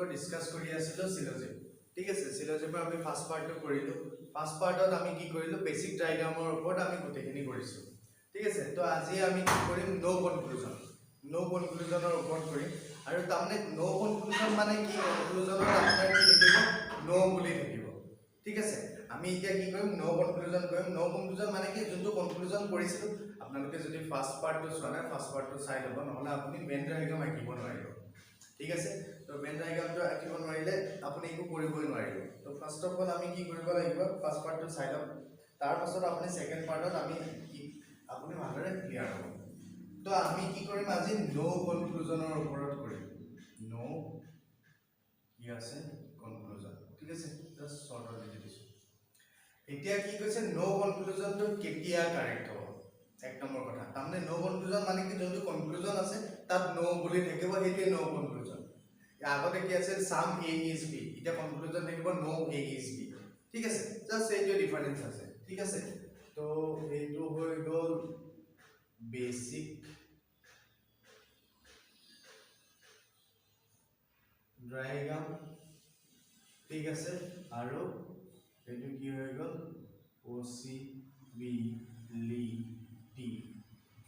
ওপৰত ডিসকাস কৰি আছিলো সিলোজিব ঠিক আছে সিলোজিবৰ আমি ফাৰ্স্ট পাৰ্টটো কৰিলো ফাৰ্স্ট পাৰ্টত আমি কি কৰিলো বেসিক ডায়াগ্ৰামৰ ওপৰত আমি গোটেইখিনি কৰিছো ঠিক আছে তো আজি আমি কি কৰিম নো কনক্লুজনৰ ওপৰত কৰিম আৰু তাৰমানে নো কনক্লুজন মানে কি কনক্লুজনত আপোনাৰ কি থাকিব নো বুলি থাকিব ঠিক আছে আমি এতিয়া কি কৰিম নো কনক্লুজন মানে কি যোনটো কনক্লুজন কৰিছিলো আপোনালোকে যদি ফাৰ্স্ট পাৰ্টটো চোৱা নাই ফাৰ্স্ট পাৰ্টটো চাই ল'ব নহলে আপুনি বেন ডায়াগ্ৰাম আঁকিব নোৱাৰিব ঠিক আছে তো বেন ডায়াগ্ৰামটো আঁকিব নোৱাৰিলে আপুনি একো কৰিবই নোৱাৰিব তো ফাৰ্স্ট অফ অল আমি কি কৰিব লাগিব ফাৰ্স্ট পাৰ্টটো চাই লওক তাৰ পাছত আপুনি সেকেন্ড পাৰ্টত আমি কি আপুনি ভালদৰে ক্লিয়াৰ হ'ব তো আমি কি কৰিম আজি নো কনক্লুজনৰ ওপৰত কৰিম নো কি আছে কনক্লুজন ঠিক আছে জাস্ট শৰ্টত লিখি দিছো এতিয়া কি কৈছে নো কনক্লুজনটো কেতিয়া কাৰেক্ট হ'ব এক নম্বৰ কথা তাৰমানে নো কনক্লুজন মানে কি যোনটো কনক্লুজন আছে তাত নো বুলি থাকিব হেতে নো কনক্লুজন আগতে কি আছে সাম a is b এটা কনক্লুজন থাকিব নো a is b ঠিক আছে জাস্ট এইটো ডিফারেন্স আছে ঠিক আছে তো এইটো হৈ গ'ল বেসিক ডায়াগ্ৰাম ঠিক আছে আৰু এইটো কি হৈ গ'ল পসিবিলিটি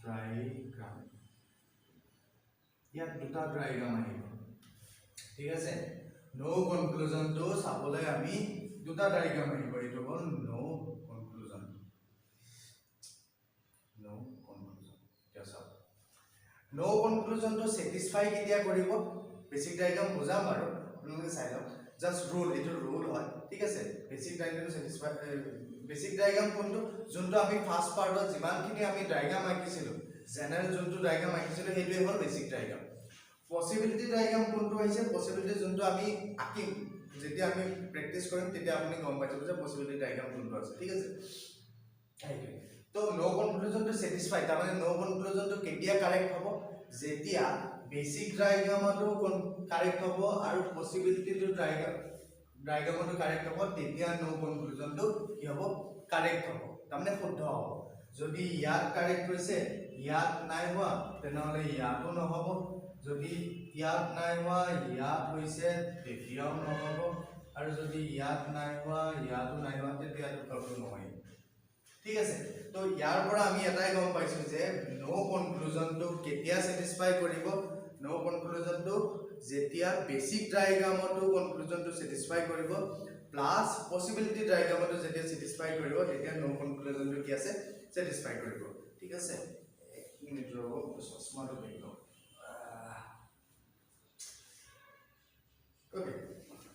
ডায়াগ্ৰাম ইয়াত দুটা ডায়াগ্ৰাম আহিব ঠিক আছে নো কনক্লুজনটো চাবলৈ আমি দুটা ডায়াগ্ৰাম আহিব এইটো হ'ল নো কনক্লুজন নো কনক্লুজনটো স্যাটিসফাই কেতিয়া কৰিব বেসিক ডায়াগ্ৰাম বুজাম আৰু আপোনালোকে চাই লওক জাস্ট ৰুল এইটো ৰুল হয় ঠিক আছে বেসিক ডায়াগ্ৰামটো স্যাটিসফাই বেসিক ডায়াগ্ৰাম কোনটো যোনটো আমি ফাৰ্স্ট পাৰ্টত যিমানখিনি আমি ডায়াগ্ৰাম আঁকিছিলো জেনাৰেল যোনটো ডায়াগ্ৰাম আঁকিছিলো সেইটোৱে হ'ল বেসিক ডায়াগ্ৰাম পসিবিলিটি ডায়াগ্ৰাম কোনটো হৈছে পসিবিলিটি যোনটো আমি আঁকিম যেতিয়া আমি প্ৰেক্টিস কৰিম তেতিয়া আপুনি গম পাই যাব যে পসিবিলিটি ডায়াগ্ৰাম কোনটো আছে ঠিক আছে এইটো তো নো কনক্লুজনটো স্যাটিসফাই তাৰমানে নো কনক্লুজনটো কেতিয়া কাৰেক্ট হ'ব যেতিয়া বেসিক ডায়াগ্ৰামটো কাৰেক্ট হ'ব আৰু পসিবিলিটিটো ডায়াগ্ৰামটো কাৰেক্ট হ'ব তেতিয়া নো কনক্লুজনটো কি হ'ব কাৰেক্ট হ'ব তাৰমানে শুদ্ধ হ'ব যদি ইয়াত কাৰেক্ট হৈছে ইয়াত নাই হোৱা তেনেহলে ইয়াতো নহব যদি ইয়াত নাই হোৱা ইয়াত হৈছে তেতিয়াও নহব আৰু যদি ইয়াত নাই হোৱা ইয়াতো নাই হোৱা তেতিয়া উত্তৰটো নহয় ঠিক আছে তো ইয়াৰ পৰা আমি এটাই গম পাইছো যে নো কনক্লুজনটো কেতিয়া স্যাটিসফাই কৰিব নো কনক্লুজনটো যেতিয়া বেসিক ডায়াগ্ৰামটো কনক্লুজনটো স্যাটিসফাই কৰিব প্লাস পসিবিলিটি ডায়াগ্ৰামটো যেতিয়া স্যাটিসফাই কৰিব তেতিয়া নো কনক্লুজনটো কি আছে স্যাটিসফাই কৰিব ঠিক আছে এক মিনিট ৰ'ব চশমাটো লৈ লওঁ ওকে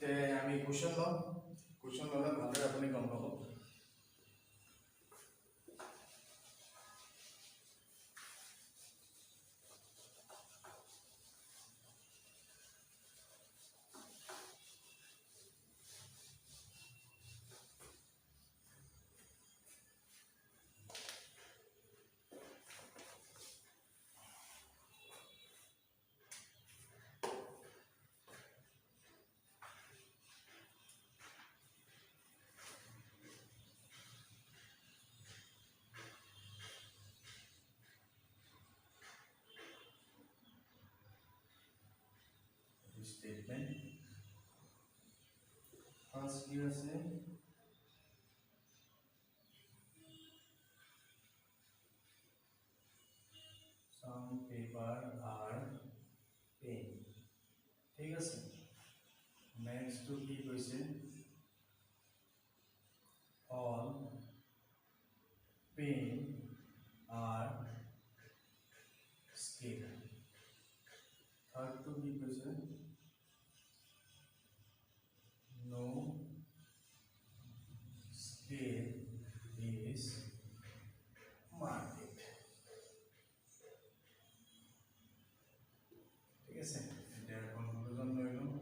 তে আমি কোৱেশ্চন ললে ভালদৰে আপুনি গম পাব statement first here say some paper are pen ঠিক আছে next to কি কৈছে all pen are scale third to কি কৈছে no scale is market ঠিক আছে এটা কনক্লুজন লৈ লওঁ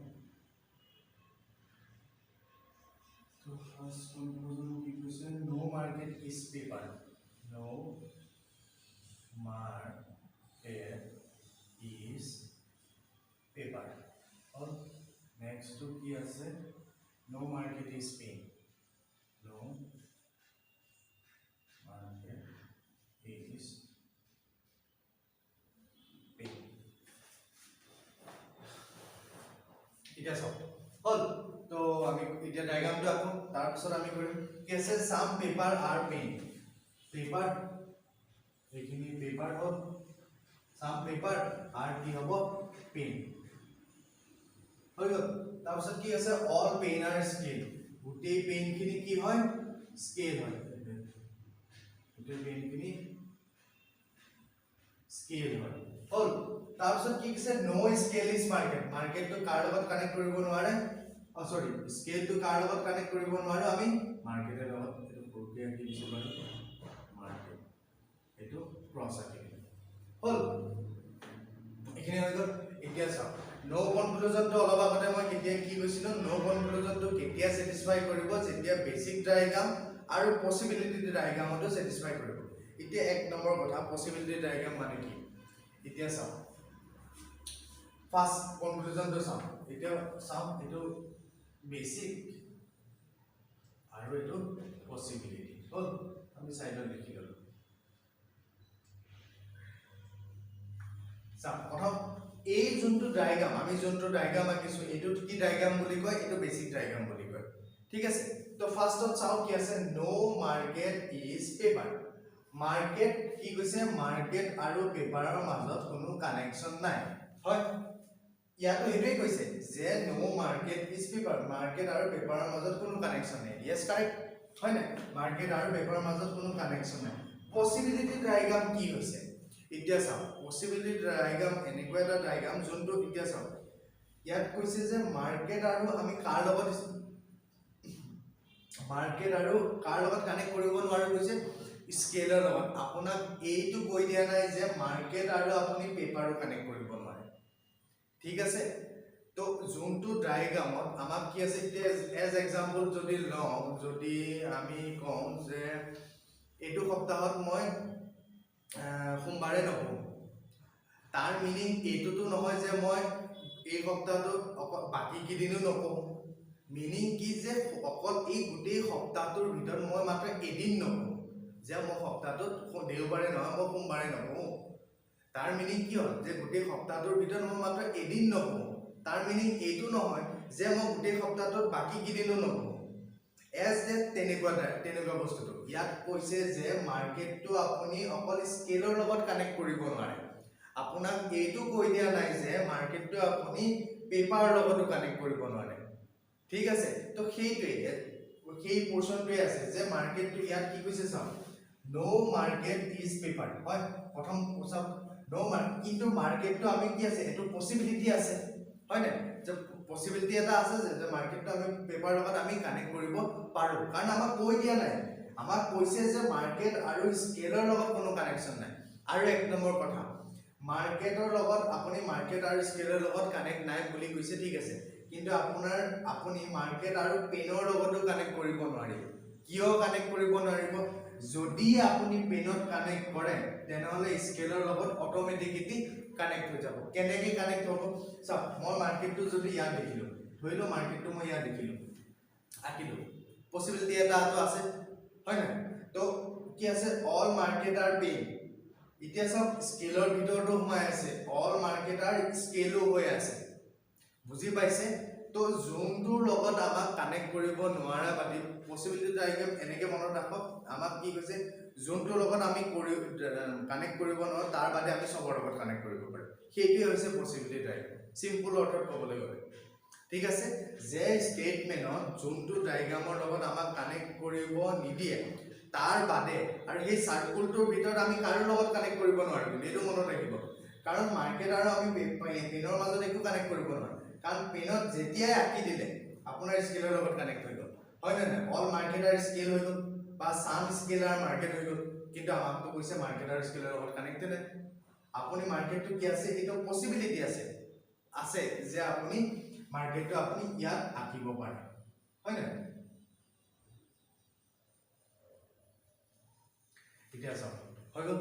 তো ফার্স্ট কনক্লুজন কি কৈছে no market is paper no market is paper और next to কি আছে no market is pen no market is pen এটা সব তাৰপিছত আমি কৰিম কি আছে সাম পেপাৰ আৰ পেন পেপাৰ এইখিনি পেপাৰ হ'ল সাম পেপাৰ আৰ কি হ'ব পেন হৈ গ'ল তাৰপিছত কি আছে অল পেন আৰ স্কেল গোটেই পেনখিনি কি হয় স্কেল হয় গোটেই পেনখিনি স্কেল হয় হ'ল তাৰপিছত কি কৈছে নো স্কেল ইজ মাৰ্কেট মাৰ্কেটটো কাৰ লগত কানেক্ট কৰিব নোৱাৰে সৰি স্কেলটো কাৰ লগত কানেক্ট কৰিব নোৱাৰো আমি মাৰ্কেটৰ লগত এইটো প্ৰক্ৰিয়া কি দিছে বাৰু মাৰ্কেট এইটো ক্ৰছ আকি হ'ল এখিনি হৈ গ'ল এতিয়া চাওক নো কনক্লুজনটো অলপ আগতে মই কেতিয়া কি কৈছিলো নো কনক্লুজনটো কেতিয়া স্যাটিসফাই কৰিব যেতিয়া বেসিক ডায়াগ্ৰাম আৰু পসিবিলিটি ডায়াগ্ৰামটো স্যাটিসফাই কৰিব এতিয়া এক নম্বৰ কথা পসিবিলিটি ডায়াগ্ৰাম মানে কি এতিয়া চাও ফাৰ্স্ট কনক্লুজনটো চাও এতিয়া চাও এটো বেসিক আৰু এটো পসিবিলিটি হ'ল আমি সাইডত লিখি ললো চাও প্ৰথম এই যোনটো ডায়াগ্ৰাম আমি যোনটো ডায়াগ্ৰাম আঁকিছো এটো কি ডায়াগ্ৰাম বুলি কয় এটো বেসিক ডায়াগ্ৰাম বুলি কয় ঠিক আছে তো ফার্স্টত চাও কি আছে নো মার্কেট ইজ পেপার মার্কেট কি কৈছে মার্কেট আৰু পেপাৰৰ মাজত কোনো কানেকশন নাই হয় ইয়াতো হেটোই কৈছে যে নো মার্কেট ইজ পেপার মার্কেট আৰু পেপাৰৰ মাজত কোনো কানেকশন নাই ইয়েস কাৰেক্ট হয় না মাৰ্কেট আৰু পেপাৰৰ মাজত কোনো কানেকশন নাই পসিবিলিটি ডায়াগ্ৰাম কি হৈছে এতিয়া চাও পসিবিলিটি ডায়াগ্ৰাম এনেকুৱা এটা ডায়াগ্ৰাম যোনটো এতিয়া চাও ইয়াত কৈছে যে মাৰ্কেট আৰু আমি কাৰ লগত মাৰ্কেট আৰু কাৰ লগত কানেক্ট কৰিব নোৱাৰো কৈছে স্কেলৰ লগত আপোনাক এইটো কৈ দিয়া নাই যে মাৰ্কেট আৰু আপুনি পেপাৰো কানেক্ট কৰিব নোৱাৰে ঠিক আছে তো যোনটো ডায়াগ্ৰামত আমাক কি আছে এতিয়া এজ এক্সাম্পল যদি লওঁ যদি আমি কওঁ যে এইটো সপ্তাহত মই সোমবাৰে নপঢ়ো তাৰ মিনিং এইটোতো নহয় যে মই এই সপ্তাহটো বাকি কিদিনো নপঢ়ো মিনিং কি যে অকল এই গোটেই সপ্তাহটোৰ ভিতৰত মই মাত্ৰ এদিন নপঢ়ো যে মই সপ্তাহটোত দেওবাৰে নহয় মই সোমবাৰে নপঢ়ো তাৰ মিনিং কি হ'ল যে গোটেই সপ্তাহটোৰ ভিতৰত মই মাত্ৰ এদিন নপঢ়ো তাৰ মিনিং এইটো নহয় যে মই গোটেই সপ্তাহটোত বাকি কিদিনো নপঢ়ো এজ যে তেনেকুৱা বস্তুটো ইয়াত কৈছে যে মাৰ্কেটটো আপুনি অকল স্কেলৰ লগত কানেক্ট কৰিব নোৱাৰে আপোনাক এইটো কৈ দিয়া নাই যে মাৰ্কেটটো আপুনি পেপাৰৰ লগতো কানেক্ট কৰিব নোৱাৰে ঠিক আছে তো সেইটোৱে সেই পোৰশনটোৱে আছে যে মাৰ্কেটটো ইয়াত কি কৈছে চাও নো মাৰ্কেট ইজ পেপাৰ হয় প্ৰথম চাও নো মার্কেট কিন্তু মার্কেটটো আমি কি আছে এটো পসিবিলিটি আছে হয় না যে পসিবিলিটি এটা আছে যে মার্কেটটো আমি পেপাৰ লগত আমি কানেক্ট কৰিব পাৰো কাৰণ আমাক কৈ দিয়া নাই আমাক কৈছে যে মাৰ্কেট আৰু স্কেলৰ লগত কোনো কানেকশন নাই আৰু এক নম্বৰ কথা মাৰ্কেটৰ লগত আপুনি মাৰ্কেট আৰু স্কেলৰ লগত কানেক্ট নাই বুলি কৈছে ঠিক আছে কিন্তু আপুনি মাৰ্কেট আৰু পেনৰ লগতো কানেক্ট কৰিব নোৱাৰিব কিয় কানেক্ট কৰিব নোৱাৰিব যদি আপুনি পেনত কানেক্ট কৰে তেনেহলে স্কেলৰ লগত অটোমেটিকলি কানেক্ট হৈ যাব কেনেকৈ কানেক্ট হ'ব সব মই মার্কেটটো যদি ইয়াত দেখিলো ধৰিলো মার্কেটটো মই ইয়াত দেখিলো আকিলো পসিবিলিটি এটা তো আছে হয় না তো কি আছে অল মার্কেট আর পেন এতিয়া সব স্কেলৰ ভিতৰটো সোমাই আছে অল মাৰ্কেট আৰ স্কেলো হৈ আছে বুজি পাইছে তো জোনটোৰ লগত আমাক কানেক্ট কৰিব নোৱাৰা বাদি পসিবিলিটি ডায়াগ্ৰাম এনেকে মনত ৰাখক আমাক কি কৈছে জোনটোৰ লগত আমি কানেক্ট কৰিব নোৱাৰো তাৰ বাদে আমি সবৰ লগত কানেক্ট কৰিব পাৰো সেইটোৱে হৈছে পসিবিলিটি ডায়াগ্ৰাম সিম্পল অৰ্থত ক'বলৈ গ'লে ঠিক আছে যে স্টেটমেন্টত জোনটো ডায়াগ্ৰামৰ লগত আমাক কানেক্ট কৰিব নিদিয়ে তাৰ বাদে আৰু সেই সাৰ্কুলটোৰ ভিতৰত আমি কাৰো লগত কানেক্ট কৰিব নোৱাৰো এইটো মনত ৰাখিব কাৰণ মাৰ্কেট আৰু আমি পেনৰ মাজত একো কানেক্ট কৰিব নোৱাৰো কাৰণ পেনত যেতিয়াই আঁকি দিলে আপোনাৰ স্কেলৰ লগত কানেক্ট হৈ গ'ল হয় না অল মাৰ্কেট আৰু স্কেল হৈ গ'ল বা সাম স্কেল আৰু মাৰ্কেট হৈ গ'ল কিন্তু আমাকতো কৈছে মাৰ্কেট আৰু স্কেলৰ লগত কানেক্টেড নাই আপুনি মার্কেটটো কি আছে এটা পসিবিলিটি আছে যে আপুনি মার্কেটটো আপুনি ইয়াত আঁকিব পাৰে হয় না এতিয়া চাওক হৈ গ'ল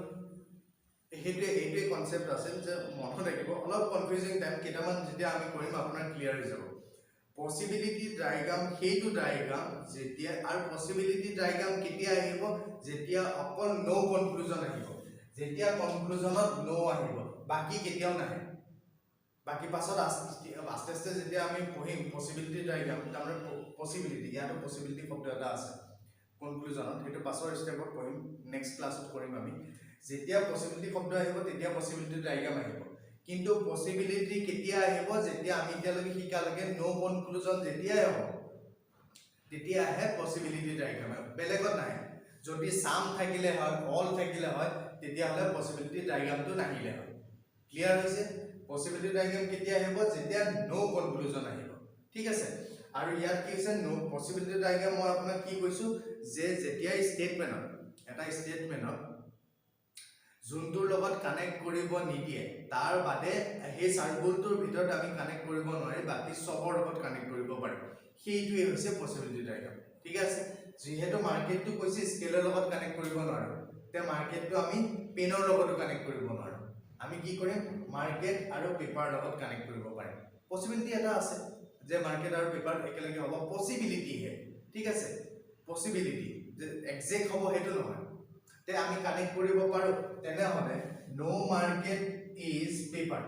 এইটোৱে কনসেপ্ট আছে যে মনত ৰাখিব অলপ কনফিউজিং টাইম কেইটামান যেতিয়া আমি কৰিম আপোনাৰ ক্লিয়াৰ হৈ যাব পসিবিলিটি ডায়াগ্ৰাম সেইটো ডায়াগ্ৰাম যেতিয়া আৰু পসিবিলিটি ডায়াগ্ৰাম কেতিয়া আহিব যেতিয়া অকল নো কনক্লুজন আহিব যেতিয়া কনক্লুজনত নো আহিব বাকি কেতিয়াও নাহে বাকি পাছত আস্তে আস্তে যেতিয়া আমি পঢ়িম পসিবিলিটি ডায়াগ্ৰাম তাৰমানে পসিবিলিটি ইয়াতো পসিবিলিটি শব্দ এটা আছে কনক্লুজনত সেইটো পাছৰ ষ্টেপত পঢ়িম নেক্সট ক্লাছত কৰিম আমি যেতিয়া পসিবিলিটি শব্দ আহিব তেতিয়া পসিবিলিটি ডায়াগ্ৰাম আহিব কিন্তু পসিবিলিটি কেতিয়া আহিব যেতিয়া আমি এতিয়ালৈকে শিকালৈকে নো কনক্লুজন যেতিয়াই হ'ব তেতিয়া আহে পসিবিলিটি ডায়াগ্ৰাম বেলেগত নাহে যদি সাম থাকিলে হয় অল থাকিলে হয় তেতিয়া হলে পসিবিলিটি ডায়াগ্ৰামটো নাহিলে হয় ক্লিয়াৰ হৈছে পসিবিলিটি ডায়াগ্ৰাম কেতিয়া আহিব যেতিয়া নো কনক্লুজন আহিব ঠিক আছে আৰু ইয়াত কি হৈছে নো পসিবিলিটি ডায়াগ্ৰাম মই আপোনাক কি কৈছো যে যেতিয়া ষ্টেটমেন্টত এটা ষ্টেটমেন্টত যোনটোৰ লগত কানেক্ট কৰিব নিদিয়ে তাৰ বাদে সেই সাৰ্কুলটোৰ ভিতৰত আমি কানেক্ট কৰিব নোৱাৰি বাকি সবৰ লগত কানেক্ট কৰিব পাৰিম সেইটোৱে হৈছে পসিবিলিটি ডায়াগ্ৰাম ঠিক আছে যেহেতু মাৰ্কেটটো কৈছে স্কেলৰ লগত কানেক্ট কৰিব নোৱাৰো তে মাৰ্কেটটো আমি পেনৰ লগতো কানেক্ট কৰিব নোৱাৰো আমি কি কৰিম মাৰ্কেট আৰু পেপাৰ লগত কানেক্ট কৰিব পাৰিম পসিবিলিটি এটা আছে যে মাৰ্কেট আৰু পেপাৰ একেলগে হ'ব পসিবিলিটি হে ঠিক আছে পসিবিলিটি যে এক্সাক্ট হ'ব হেতু নহয় তে আমি কানেক্ট কৰিব পাৰো তেনে হলে no market is paper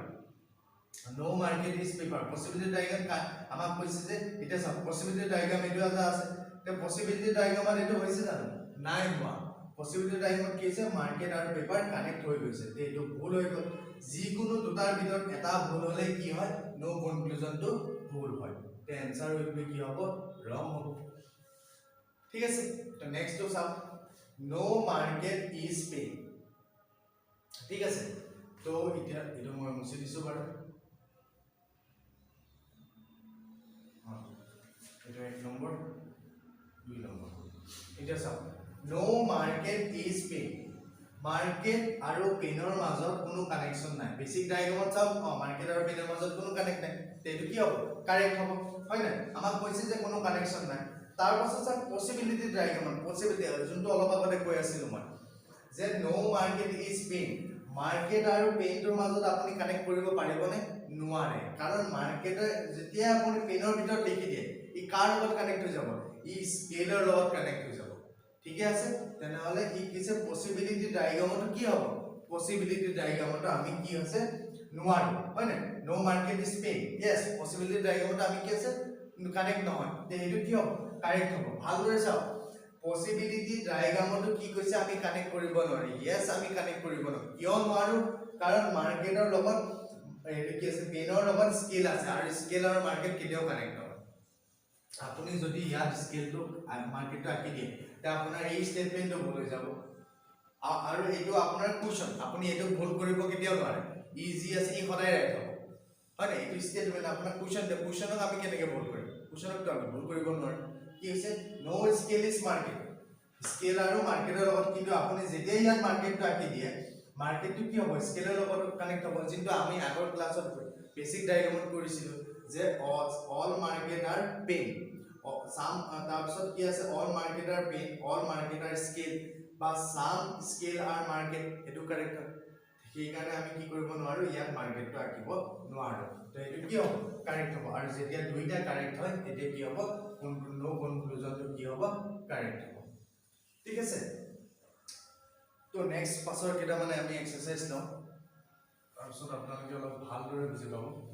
no market is paper possibility diagram আমাক কৈছে যে এটা সব পসিবিলিটি ডায়াগ্ৰাম এটো এটা আছে তে পসিবিলিটি ডায়াগ্ৰামত এটো হৈছে জানো নাই হোৱা পসিবিলিটি ডায়াগ্ৰামত কি হৈছে মাৰ্কেট আৰু পেপাৰ কানেক্ট হৈ গৈছে তে এটো ভুল হৈ গল যিকোনো দুটাৰ ভিতৰত এটা ভুল হলে কি হয় নো কনক্লুজনটো ভুল হয় তে আনসাৰ উইল বি কি হ'ব ৰং হ'ব ঠিক আছে তো নেক্সট তো চাও নো মাৰ্কেট ইজ পে ঠিক আছে তো এতিয়া এটো মই মুছি দিছো বাৰু এটা এক নম্বৰ দুই নম্বৰ এটা চাও নো মাৰ্কেট ইজ পে মাৰ্কেট আৰু পেনৰ মাজত কোনো কানেকশন নাই বেসিক ডায়াগ্ৰামত চাও মাৰ্কেট আৰু পেনৰ মাজত কোনো কানেক্ট নাই তে এটো কি হ'ব কাৰেক্ট হ'ব হয় না আমাক কৈছে যে কোনো কানেকশন নাই তাৰ পাছত চাও পসিবিলিটি ডায়াগ্ৰামত পসিবিলিটি যোনটো অলপ আগতে কৈ আছিল মই যে নো মাৰ্কেট ইজ পে মাৰ্কেট আৰু পেনটোৰ মাজত আপুনি কানেক্ট কৰিব পাৰিবনে নোৱাৰে কাৰণ মাৰ্কেটৰ যেতিয়া আপুনি পেনৰ ভিতৰত লিখি দিয়ে ই কাৰ লগত কানেক্ট হৈ যাব ই স্কেলৰ লগত কানেক্ট হৈ যাব ঠিক আছে তেনেহলে ই কিছে পসিবিলিটি ডায়াগ্ৰামটো কি হ'ব পসিবিলিটি ডায়াগ্ৰামটো আমি কি আছে নোৱাৰো হয় না no market is paper possibility ডায়াগ্ৰামটো আমি কি আছে কানেক্ট নহয় তে হেতু কি হ'ব কাৰেক্ট হ'ব ভালদৰে চাও পসিবিলিটি ডায়াগ্ৰামটো কি কৈছে আমি কানেক্ট কৰিব নোৱাৰি यस আমি কানেক্ট কৰিব নোৱাৰো কিয় নোৱাৰো কাৰণ মাৰ্কেটৰ লগত হেতু কি আছে পেনৰ লগত স্কেল আছে আৰু স্কেল আৰু মাৰ্কেট কেতিয়াও কানেক্ট নহয় আপুনি যদি ইয়াত স্কেলটো মাৰ্কেটটো আকি দিয়ে তে আপোনাৰ এই ষ্টেটমেন্টটো ভুল হৈ যাব আৰু এইটো আপোনাৰ কোৱেশ্চন আপুনি এটো ভুল কৰিব কেতিয়াও নোৱাৰে ইজি আছে ই সদায় ৰাইট হ'ব হয় না এইটো ষ্টেটমেন্ট আপোনাৰ কোৱেশ্চনক আমি কেনেকৈ ভুল কৰিম কোৱেশ্চনকটো আমি ভুল কৰিব নোৱাৰো কি হৈছে নো স্কেল ইজ মাৰ্কেট স্কেল আৰু মাৰ্কেটৰ লগত কিন্তু আপুনি যেতিয়া ইয়াত মাৰ্কেটটো আকি দিয়ে মাৰ্কেটটো কি হ'ব স্কেলৰ লগত কানেক্ট হ'ব যিটো আমি আগৰ ক্লাছত বেসিক ডায়াগ্ৰামত কৰিছিল যে অল মাৰ্কেট আৰ পেন সাম তাৰপিছত কি আছে অল মাৰ্কেট আৰ পেন অল মাৰ্কেট আৰ স্কেল বা সাম স্কেল আৰ মাৰ্কেট এটো কাৰেক্ট সেই কাৰণে আমি কি কৰিব নোৱাৰো ইয়াত মাৰ্কেটটো আকিব নোৱাৰো তো এটো কি হ'ব কাৰেক্ট হ'ব আৰু যেতিয়া দুইটা কাৰেক্ট হয় তেতিয়া কি হ'ব নো কনক্লুজনটো কি হ'ব কাৰেক্ট হ'ব ঠিক আছে তো নেক্সট পাছৰ কেটা মানে আমি এক্সাৰসাইজ লওঁ তাৰপিছত আপোনালোকে অলপ ভালদৰে বুজি পাব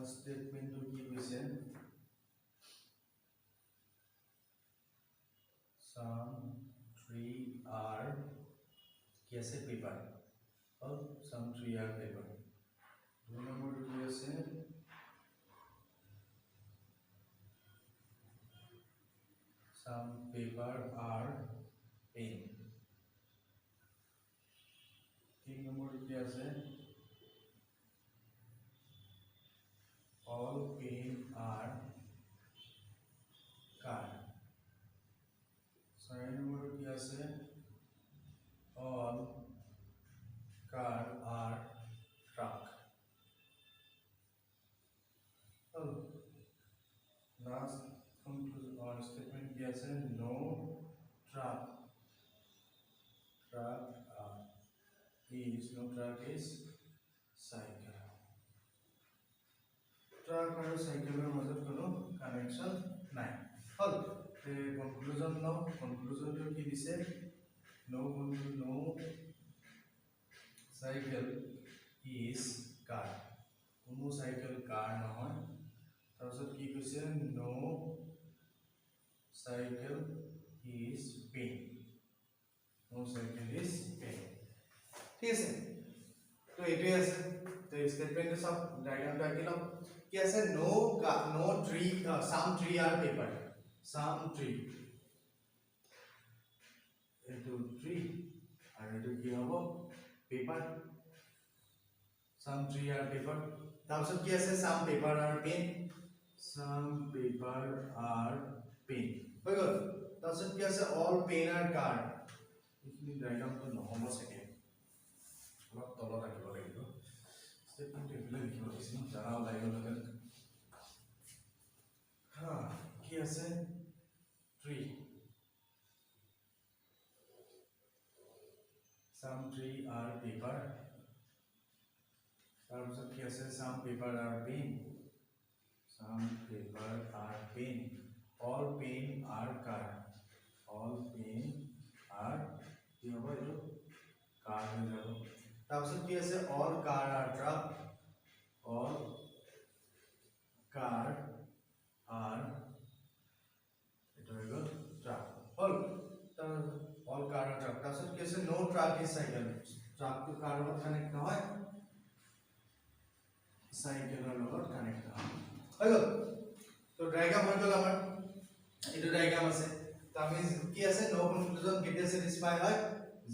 statement to give is some three are कैसे paper और some three are paper दो नंबर कैसे some paper are pen तीन नंबर कैसे all pen are car चार नंबर क्या से all আছে no truck is no truck is cycle truck আৰু সাইকেলৰ মাজত কোনো কানেকশন নাই হল তে কনক্লুজনটো কি দিছে no cycle is car কোনো সাইকেল কাৰ নহয় তাৰপিছত কি কৈছে no cycle is pen no cycle is pen ঠিক আছে তো এটাই আছে তো স্টেটমেন্টে সব ডায়াগ্রামটা আঁকি লও কি আছে no tree some tree are paper some tree এটো tree আর এটো কি হবে paper some tree are paper তাৰপিছত কি আছে some paper are pen হৈ গ'ল তাৰপিছত কি আছে all pen are car এইখিনি ডায়াগ্ৰামটো নহ'ব চাগে অলপ তলত ৰাখিব লাগিব স্টেটমেন্ট এইবিলাক লিখিব দিছিল জানাও লাগিব লগেন কি আছে tree some tree are paper তাৰপিছত কি আছে some paper are pen some paper are pen all pen are car all pen are কি হ'ব এইটো car হৈ যাব তাৰপিছত কি আছে all car are truck all car are এটা হৈ গ'ল truck hall all car are truck তাৰপিছত কি আছে no truck is cycle truck to car লগত কানেক্ট নহয় সাইকেলৰ লগত কানেক্ট নহয় হৈ গ'ল তো ডায়াগ্ৰাম হৈ গ'ল আমাৰ এইটো ডায়াগ্ৰাম আছে তো আমি কি আছে নো কনক্লুজন কেতিয়া স্যাটিসফাই হয়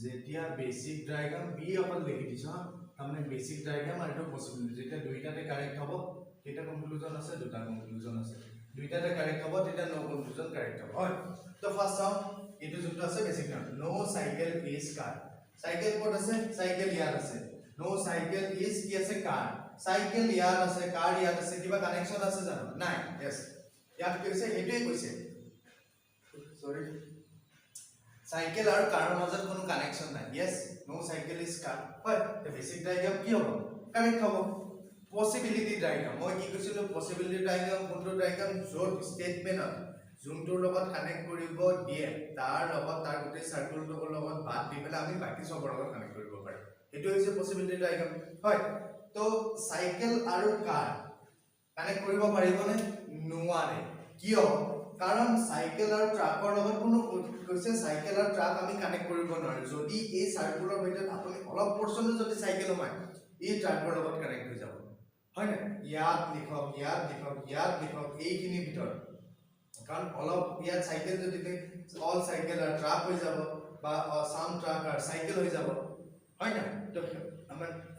যেতিয়া বেসিক ডায়াগ্ৰাম বি অকল লিখি দিছো তাৰমানে বেসিক ডায়াগ্ৰাম আৰু এটা পসিবিলিটি যেতিয়া দুইটাতে কাৰেক্ট হ'ব কেইটা কনক্লুজন আছে দুটা কনক্লুজন আছে দুইটাতে কাৰেক্ট হ'ব তেতিয়া নো কনক্লুজন কাৰেক্ট হ'ব হয় তো ফাৰ্স্ট চাও এইটো যোনটো আছে basic diagram no cycle is car cycle ক'ত আছে সাইকেল ইয়াত আছে নো সাইকেল ইজ কি আছে কাৰ সাইকেল ইয়াত আছে কাৰ ইয়াত আছে কিবা কানেকশন আছে জানো নাই यस ইয়াত কি আছে এটোই কৈছে সরি সাইকেল আৰু কাৰৰ মাজত কোনো কানেকশন নাই यस নো সাইকেল ইজ কাৰ হয় তে বেসিক ডায়াগ্ৰাম কি হ'ব কানেক্ট হ'ব পসিবিলিটি ডায়াগ্ৰাম মই কি কৈছিলো পসিবিলিটি ডায়াগ্ৰাম কোনটো ডায়াগ্ৰাম য'ত স্টেটমেন্ট যোনটোৰ লগত কানেক্ট কৰিব দিয়ে তাৰ লগত তাৰ গোটেই সাৰ্কেলটোৰ লগত বাদ দি পেলাই আমি বাকি সবৰ লগত কানেক্ট কৰিব পাৰি এটো হৈছে পসিবিলিটি ডায়াগ্ৰাম হয় তো সাইকেল আৰু কাৰ কানেক্ট কৰিব পাৰিবনে নোৱাৰে কিয় কাৰণ সাইকেল আৰু ট্ৰাকৰ লগত কোনো কৈছে সাইকেল আৰু ট্ৰাক আমি কানেক্ট কৰিব নোৱাৰো যদি এই সাৰ্কুলাৰ ভিতৰত আপুনি অলপ পৰ্চনে যদি সাইকেল হয় এই ট্ৰাকৰ লগত কানেক্ট হৈ যাব হয় না ইয়াত লিখক এইখিনি ভিতৰত কাৰণ অলপ ইয়াত সাইকেল যদি অল সাইকেল আৰু ট্ৰাক হৈ যাব বা সাম ট্ৰাক আৰু সাইকেল হৈ যাব হয় না তো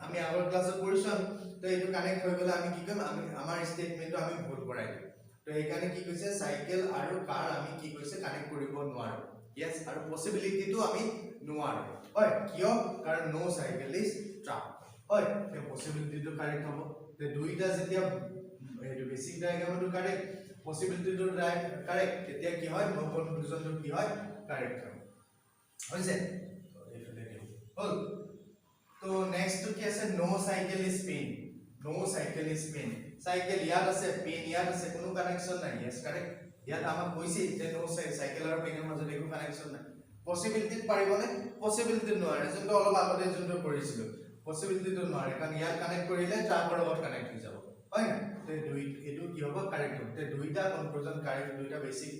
আমি আগৰ ক্লাছত কৰিছো তো এইটো কানেক্ট হৈ গলে আমি কি কৰিম আমি আমাৰ স্টেটমেন্টটো আমি ভুল কৰাই দিম তো এইকাৰণে কি কৈছে সাইকেল আৰু কাৰ আমি কি কৈছে কানেক্ট কৰিব নোৱাৰো यस আৰু পসিবিলিটিটো আমি নোৱাৰো হয় কিয় কাৰণ নো সাইকেল ইজ ট্ৰাক হয় তে পসিবিলিটিটো কাৰেক্ট হ'ব তে দুইটা যেতিয়া এইটো বেসিক ডায়াগ্ৰামটো কাৰেক্ট পসিবিলিটিটো কাৰেক্ট তেতিয়া কি হয় নো কনক্লুজনটো কি হয় কাৰেক্ট হয় হৈছে তো এইফালে দিও হল তো নেক্সট তো কি আছে নো সাইকেল ইজ পেন সাইকেল ইয়াত আছে পেন ইয়াত আছে কোনো কানেকশন নাই यस কারেক্ট ইয়াত আমাক কৈছে যে নো সাইকেল আৰু পেনৰ মাজত একো কানেকশন নাই পসিবিলিটি পাৰিবনে পসিবিলিটি নোৱাৰে যোনটো অলপ আগতে যোনটো কৰিছিল পসিবিলিটিটো নোৱাৰে কাৰণ ইয়াত কানেক্ট কৰিলে ট্ৰাকৰ লগত কানেক্ট হৈ যাব হয় না তে এটো কি হ'ব কারেক্ট হ'ব তে দুইটা কনক্লুজন কারেক্ট দুইটা বেসিক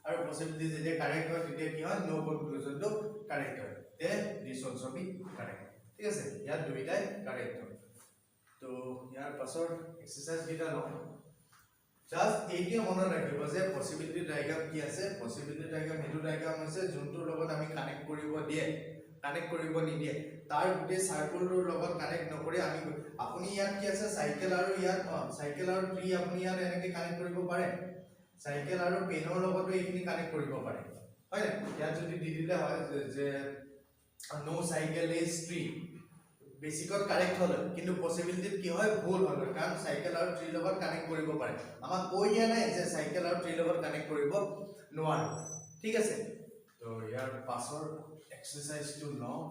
আৰু পসিবিলিটি যেতিয়া কারেক্ট হয় তেতিয়া কি হয় নো কনক্লুজনটো কারেক্ট হয় তে দিস অলসো বি কারেক্ট ঠিক আছে ইয়াত দুইটাই কারেক্ট হয় তো ইয়াৰ পাছৰ এক্সাৰসাইজ কিটা লও জাস্ট এইটো মনত ৰাখিব যে পসিবিলিটি ডায়াগ্ৰাম কি আছে পসিবিলিটি ডায়াগ্ৰাম হেতু ডায়াগ্ৰাম আছে যোনটোৰ লগত আমি কানেক্ট কৰিব নিদিয়ে তাৰ গোটেই সাৰ্কেলটোৰ লগত কানেক্ট নকৰি আমি আপুনি ইয়াত কি আছে সাইকেল আৰু ইয়াত সাইকেল আৰু ট্ৰি আপুনি ইয়াত এনেকৈ কানেক্ট কৰিব পাৰে সাইকেল আৰু পেনৰ লগতো এইখিনি কানেক্ট কৰিব পাৰে হয় না ইয়াত যদি দি দিলে হয় যে নো সাইকেল ইজ ট্ৰি বেসিকত কাৰেক্ট হল কিন্তু পসিবিলিটি কি হয় ভুল হল কাৰণ সাইকেল আৰু ট্ৰি লগত কানেক্ট কৰিব পাৰে আমাক কৈ দিয়া নাই যে সাইকেল আৰু ট্ৰি লগত কানেক্ট কৰিব নোৱাৰো ঠিক আছে তো ইয়াৰ পাছৰ এক্সাৰসাইজটো লওঁ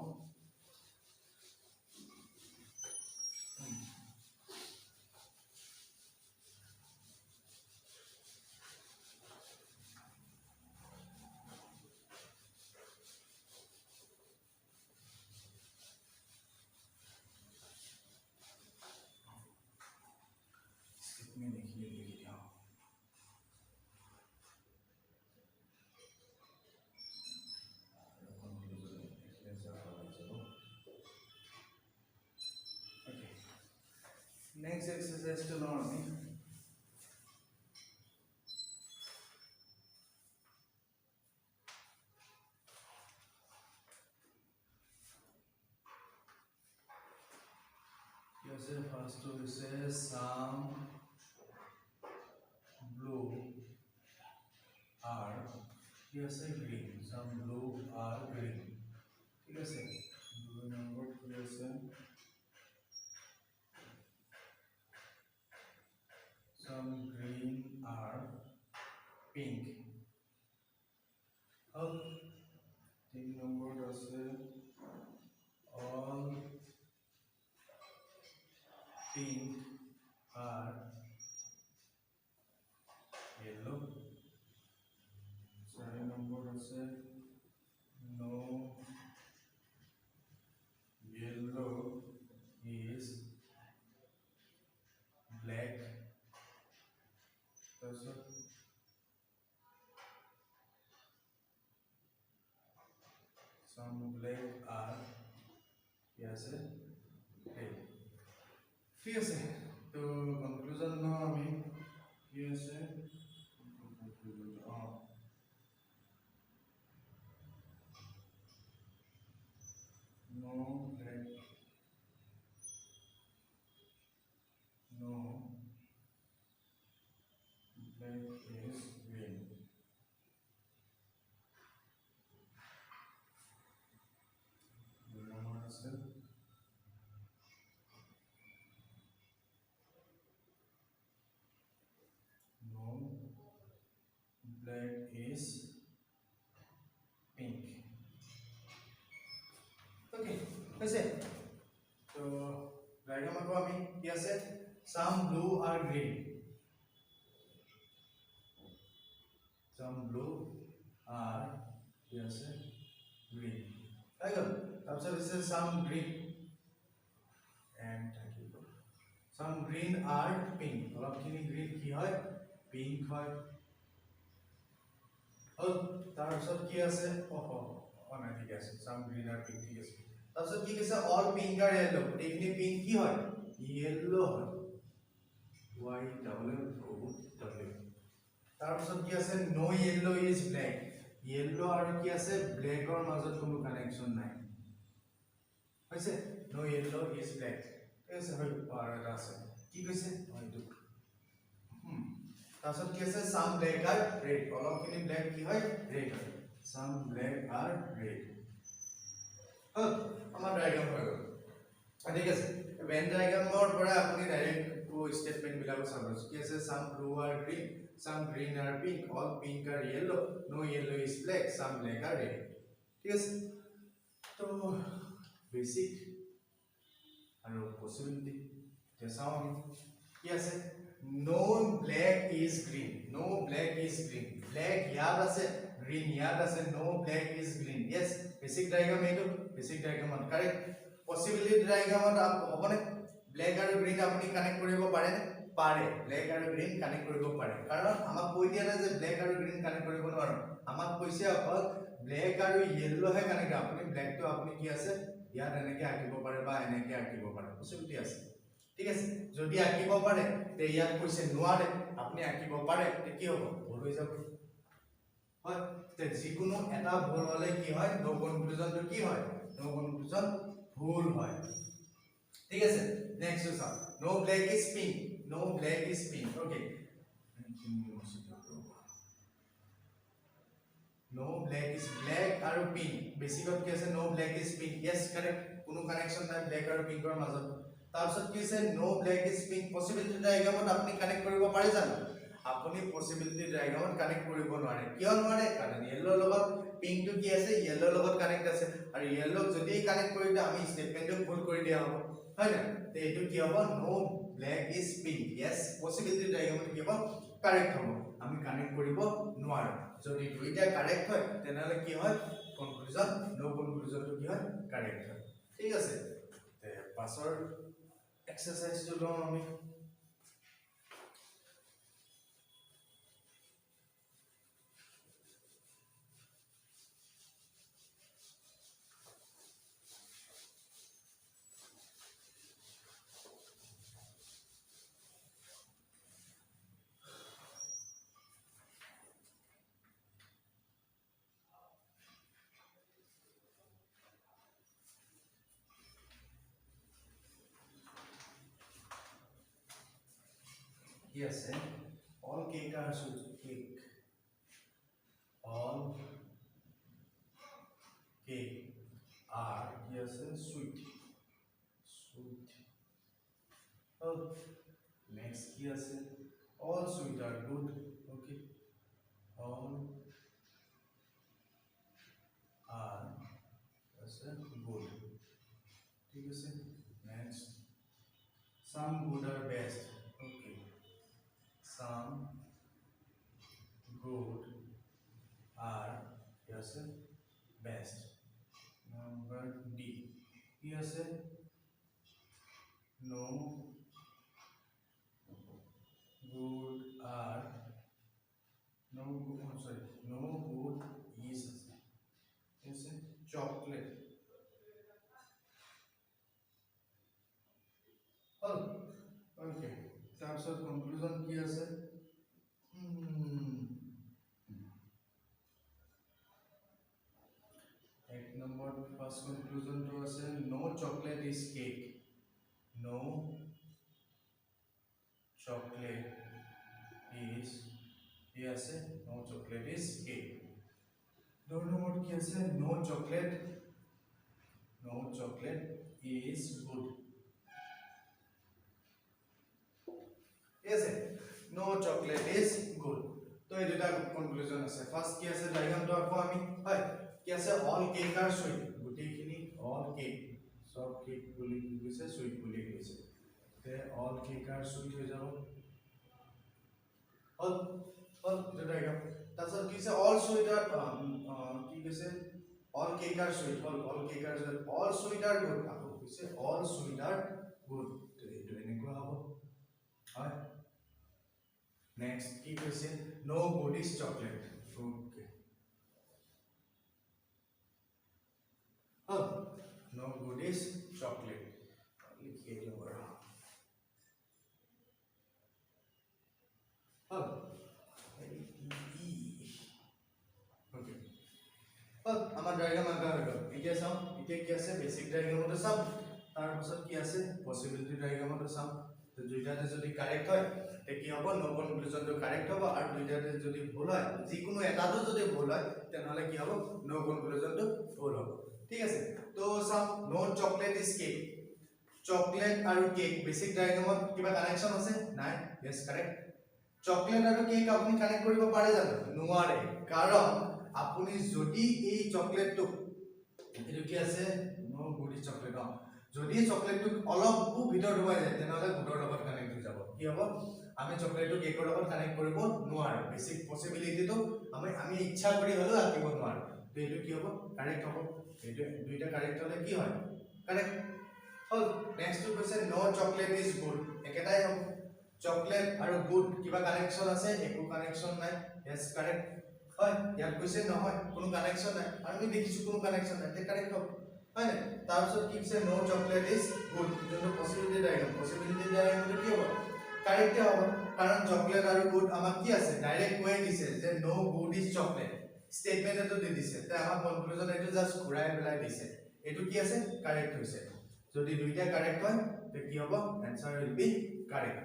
Next exercise to learn. Yes, first to say some blue are yes green. Some blue are green. Yes, blue number yes. Some green are pink. Up. Thing number does all pink are yellow. Second number does no yellow is black. Some black are yes red. ठीक है तो conclusion में हमें yes no black no black is green. No black is pink. Okay, ऐसे तो diagram को हमें कैसे some blue are green. Some blue are yes green. आइए तब से इसे some green and some green are pink. और अब किन्हीं green की है pink है. और तार सब की ऐसे ओहो और नहीं कैसे some green are pink की ऐसे. तब सब की कैसे all pink are yellow. देखने pink की है yellow है. Y double O W. तार सब की ऐसे no yellow is black. Yellow और की ऐसे black और मज़र कोनो connection नहीं. वैसे no yellow is black. ऐसे है और ऐसे. की कैसे? वही तो. तार सब की ऐसे some black are red. और किन्हीं black की है red. Some black are red. हमारा डायग्राम होगा. ठीक है वेन डायग्राम में और पढ़ा अपनी डायरेक्ट वो स्टेटमेंट मिला वो सब कैसे some blue are green some green are pink all pink are yellow no yellow is black some black are red. ठीक है तो बेसिक और पॉसिबिलिटी जैसा हम कैसे no black is green black याद আছে green याद আছে no black is green yes basic diagram এইটো basic diagram correct possibility diagram आप होबने black আৰু green আপুনি কানেক্ট কৰিব পাৰে নে পাৰে black আৰু green কানেক্ট কৰিব পাৰে কাৰণ আমাক কৈ দিয়া নাই যে black আৰু green কানেক্ট কৰিব নোৱাৰো আমাক কৈছে অকল black আৰু yellow হে কানেক্ট আপুনি black তো আপুনি কি আছে ইয়াত এনেকে আঁকিব পাৰে বা এনেকে আঁকিব পাৰে পসিবিলিটি আছে ঠিক আছে যদি আঁকিব পাৰে তে ইয়াত কৈছে নোৱাৰে আপুনি আঁকিব পাৰে তে কি হ'ব ভুল হৈ যাব হয় তে যিকোনো এটা ভুল হলে কি হয় নো কনক্লুজন তো কি হয় নো কনক্লুজন ভুল হয় ठीक है next sir no black is pink okay no black is black और पिंक बेसिकली कैसे no black is pink yes correct कोनो कनेक्शन নাই ब्लैक और पिंक और মাজত তাৰছত কিছে no black is pink possibility डायग्रामত আপুনি কানেক্ট কৰিব পাৰে জানো আপুনি পসিবিলিটি ডায়াগ্ৰামত কানেক্ট কৰিব নোৱাৰে কিয় নোৱাৰে কাৰণ ইয়েলো লগত পিংক টু কি আছে ইয়েলো লগত কানেক্ট আছে আৰু ইয়েলো যদি কানেক্ট কৰি দিও আমি স্টেটমেন্টটো ভুল কৰি দিয়া হ'ব হয় না তে এটো কি হ'ব no black is pink yes possibility ডায়াগ্ৰামত কি হ'ব কাৰেক্ট হ'ব আমি কানেক্ট কৰিব নোৱাৰো যদি দুইটা কারেক্ট হয় তেনেহলে কি হয় কনক্লুজন নো কনক্লুজনটো কি হয় কারেক্ট হয় ঠিক আছে তে পাছৰ এক্সাৰসাইজটো লওঁ আমি Yes, all cake are sweet. Cake. All cake are yes sweet. Sweet. Oh, next yes, all sweet are good. Okay. All are yes good. ठीक है next. Some good are best. Okay. Some good are yes best. Number D. Yes no good are no good oh, sorry no good is yes chocolate. Oh okay তাৰপিছত conclusion কি আছে এক number first conclusion তো আছে no chocolate is cake no chocolate is কি আছে no chocolate is cake দুই number কি আছে no chocolate is good Yes, no chocolate is good. तो ये दुटा conclusion আছে first কি আছে diagram তো আকৌ আমি হয় কি আছে all cake are sweet গুটিখিনি all cake সব কেক বুলি কৈছে sweet বুলি কৈছে তে all cake are sweet হৈ যাব all the diagram তাৰছত কি আছে all sweet are কি কৈছে all cake are sweet all cake are sweet all sweet are good আকৌ কৈছে all sweet are good তো এটো এনেকুৱা হ'ব হয় Next, keep question. No good is chocolate. Okay. Oh, no good is chocolate. लिखिए जो बड़ा. Oh, very easy. Okay. Oh, हमारा diagram आगे होगा. इधर साम, इधर क्या से basic diagram होता साम. तार मतलब क्या से possibility diagram होता साम. तो जो इधर से जो दी correct है. কি হ'ব নো কনক্লুজনটো কারেক্ট হ'ব আৰু দুইটাতে যদি ভুল হয় যিকোনো এটাটো যদি ভুল হয় তেনহলে কি হ'ব নো কনক্লুজনটো ভুল হ'ব ঠিক আছে তো সাম নো চকলেট ইজ কেক চকলেট আৰু কেক বেসিক ডায়াগ্ৰামত কিবা কানেকশন আছে নাই यस কাৰেক্ট চকলেট আৰু কেক আপুনি কানেক্ট কৰিব পাৰে জানো নোৱাৰে কাৰণ আপুনি যদি এই চকলেটটো এটো কি আছে নো গুডি চকলেট যদি চকলেটটো অলপও ভিতৰ ডুবাই যায় তেনহলে গুডৰ লগত কানেক্ট হৈ যাব কি হ'ব আমি চকলেটটো কেকৰ লগত কানেক্ট কৰিব নোৱাৰো বেসিক পসিবিলিটিটো আমি ইচ্ছা কৰি হলো আকিব নোৱাৰো তো এটো কি হ'ব কারেক্ট হ'ব এটো দুইটা কারেক্ট হলে কি হয় কারেক্ট হল নেক্সট টু কৈছে নো চকলেট ইজ গুড একেটাই হ'ব চকলেট আৰু গুড কিবা কানেকশন আছে একো কানেকশন নাই यस কাৰেক্ট হয় ইয়াত কৈছে নহয় কোনো কানেকশন নাই আৰু আমি দেখিছো কোনো কানেকশন নাই তে কাৰেক্ট হ'ব হয় না তাৰপিছত কি কৈছে নো চকলেট ইজ গুড যোনটো পসিবিলিটি ডায়াগ্ৰাম কি হ'ব কাৰেক্ট হ'ব কাৰণ চকলেট আৰু গুড আমাক কি আছে ডাইৰেক্ট কৈ দিছে যে নো গুড ইজ চকলেট স্টেটমেন্ট এটো দি দিছে তে আমাৰ কনক্লুজন এটো জাস্ট ঘুৰাই পেলাই দিছে এটো কি আছে কারেক্ট হৈছে যদি দুইটা কারেক্ট হয় তে কি হ'ব आंसर উইল বি কারেক্ট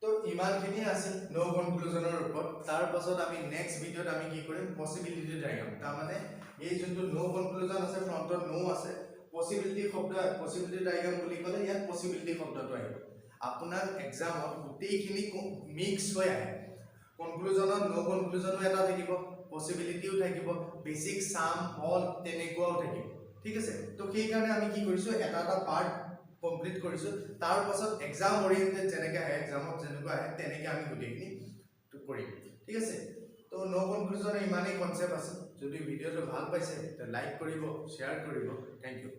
তো ইমানখিনি আছে নো কনক্লুজনৰ ওপৰত তাৰ পাছত আমি নেক্সট ভিডিওত আমি কি কৰিম পসিবিলিটি ডায়াগ্ৰাম তাৰ মানে এই যোনটো নো কনক্লুজন আছে ফ্ৰন্টত নো আছে পসিবিলিটি শব্দ পসিবিলিটি ডায়াগ্ৰাম বুলি ক'লে ইয়াত পসিবিলিটি শব্দটো আহিব আপোনাৰ এক্সামত গোটেইখিনি মিক্স হৈ আহে কনক্লুজনত নো কনক্লুজনো এটা থাকিব পসিবিলিটিও থাকিব বেসিক সাম অল তেনেকুৱাও থাকিব ঠিক আছে তো সেই কাৰণে আমি কি কৰিছো এটা এটা পাৰ্ট কমপ্লিট কৰিছো তাৰ পাছত এক্সাম ওৰিয়েন্টেড যেনেকৈ আহে এক্সামত যেনেকুৱা আহে তেনেকৈ আমি গোটেইখিনি কৰিম ঠিক আছে তো নো কনক্লুজনৰ ইমানেই কনসেপ্ট আছে যদি ভিডিওটো ভাল পাইছে তো লাইক কৰিব শেয়াৰ কৰিব থ্যাংক ইউ